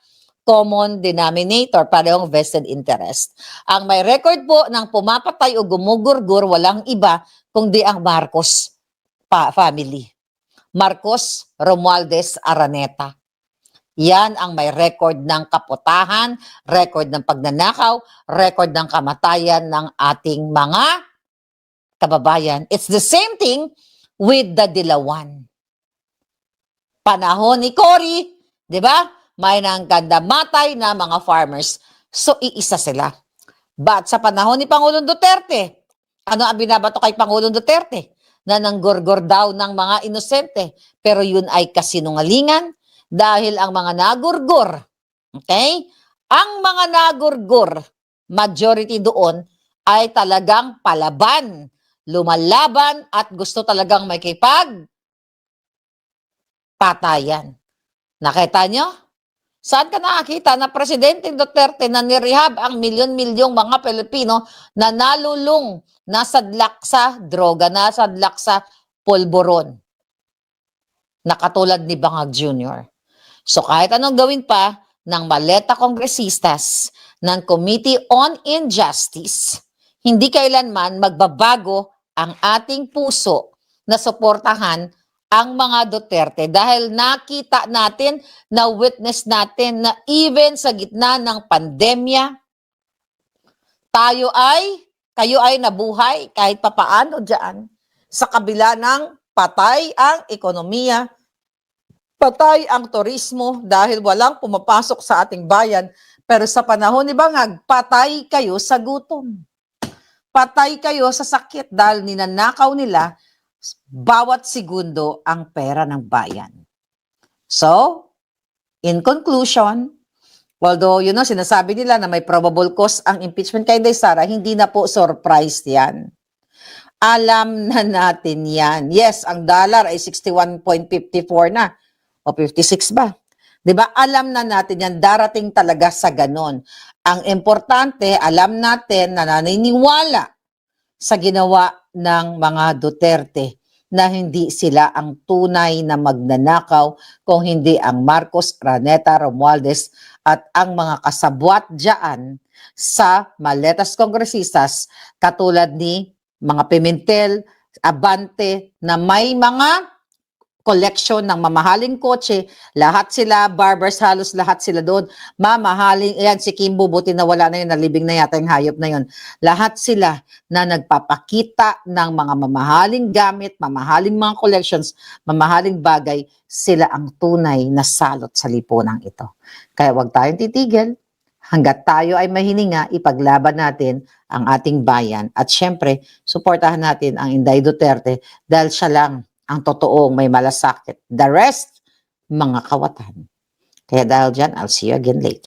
common denominator, parehong vested interest. Ang may record po ng pumapatay o gumugurgur, walang iba kundi ang Marcos family. Marcos Romualdez Araneta. Yan ang may record ng kaputahan, record ng pagnanakaw, record ng kamatayan ng ating mga kababayan. It's the same thing with the Dilawan. Panahon ni Cory, di ba? May nangkandamatay na mga farmers. So, iisa sila. But sa panahon ni Pangulong Duterte, ano ang binabato kay Pangulong Duterte? Na nanggurgur daw ng mga inosente. Pero yun ay kasinungalingan dahil ang mga nagurgur, okay? Ang mga nagurgur, majority doon ay talagang palaban, lumalaban at gusto talagang may patayan. Nakita nyo? Saan ka nakakita na Presidente Duterte na nirehab ang milyon-milyong mga Pilipino na nalulung, nasadlak sa droga, nasadlak sa pulburon? Nakatulad ni Bangag Jr. So kahit anong gawin pa ng maleta kongresistas ng Committee on Injustice, hindi kailanman magbabago ang ating puso na suportahan ang mga Duterte dahil nakita natin, na witness natin na even sa gitna ng pandemya, kayo ay nabuhay kahit papaano dyan sa kabila ng patay ang ekonomiya, patay ang turismo dahil walang pumapasok sa ating bayan. Pero sa panahon ni Bangag, patay kayo sa gutom. Patay kayo sa sakit dahil ninanakaw nila bawat segundo ang pera ng bayan. So, in conclusion, although sinasabi nila na may probable cause ang impeachment kay Inday Sara, hindi na po surprise yan. Alam na natin yan. Yes, ang dollar ay 61.54 na o 56 ba? 'Di ba? Alam na natin yan, darating talaga sa ganon. Ang importante, alam natin na naniniwala sa ginawa ng mga Duterte. na hindi sila ang tunay na magnanakaw kung hindi ang Marcos, Raneta, Romualdez at ang mga kasabwat dyan sa maletas kongresistas katulad ni mga Pimentel, Abante na may mga collection ng mamahaling kotse, lahat sila, barbers, halos lahat sila doon, mamahaling, ayan si Kimbo, buti na wala na yun, nalibing na yata yung hayop na yun. Lahat sila na nagpapakita ng mga mamahaling gamit, mamahaling mga collections, mamahaling bagay, sila ang tunay na salot sa lipunang ito. Kaya wag tayong titigil, hanggat tayo ay mahininga, ipaglaban natin ang ating bayan. At syempre, suportahan natin ang Inday Duterte dahil siya lang ang totoong may malasakit. The rest, mga kawatan. Kaya dahil dyan, I'll see you again later.